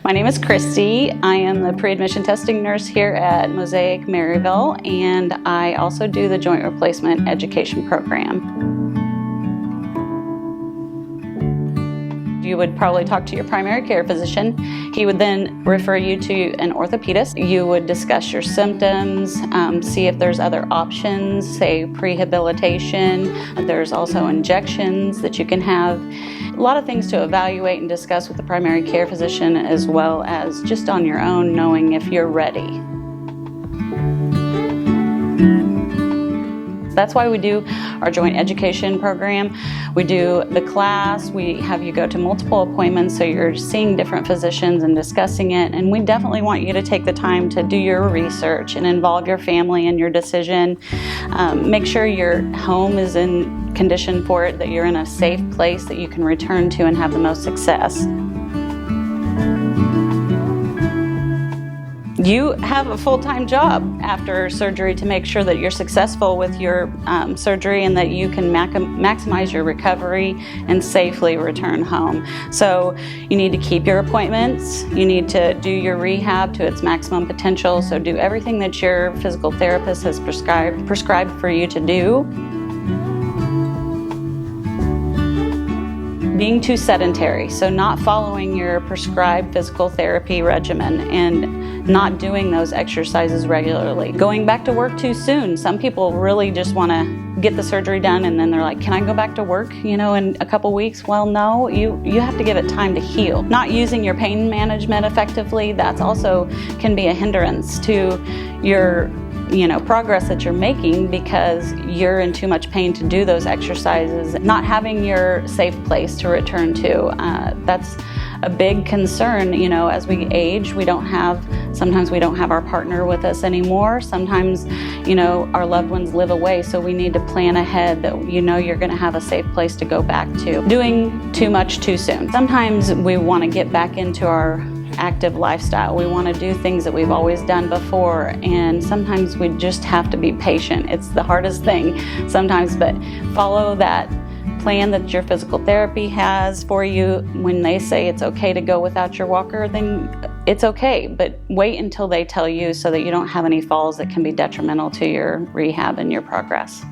My name is Christy. I am the pre-admission testing nurse here at Mosaic Maryville, and I also do the joint replacement education program. You would probably talk to your primary care physician. He would then refer you to an orthopedist. You would discuss your symptoms, see if there's other options, say prehabilitation. There's also injections that you can have. A lot of things to evaluate and discuss with the primary care physician, as well as just on your own, knowing if you're ready. That's why we do our joint education program. We do the class, we have you go to multiple appointments so you're seeing different physicians and discussing it, and we definitely want you to take the time to do your research and involve your family in your decision. Make sure your home is in condition for it, that you're in a safe place that you can return to and have the most success. You have a full-time job after surgery to make sure that you're successful with your surgery and that you can maximize your recovery and safely return home. So you need to keep your appointments, you need to do your rehab to its maximum potential, so do everything that your physical therapist has prescribed for you to do. Being too sedentary, so not following your prescribed physical therapy regimen and not doing those exercises regularly. Going back to work too soon. Some people really just want to get the surgery done and then they're like, can I go back to work, in a couple weeks? Well, no, you have to give it time to heal. Not using your pain management effectively, that's also can be a hindrance to your progress that you're making because you're in too much pain to do those exercises. Not having your safe place to return to, that's a big concern. As we age, sometimes we don't have our partner with us anymore. Sometimes, our loved ones live away, so we need to plan ahead that you're going to have a safe place to go back to. Doing too much too soon. Sometimes we want to get back into our active lifestyle. We want to do things that we've always done before, and sometimes we just have to be patient. It's the hardest thing sometimes, but follow that plan that your physical therapy has for you. When they say it's okay to go without your walker, then it's okay, but wait until they tell you so that you don't have any falls that can be detrimental to your rehab and your progress.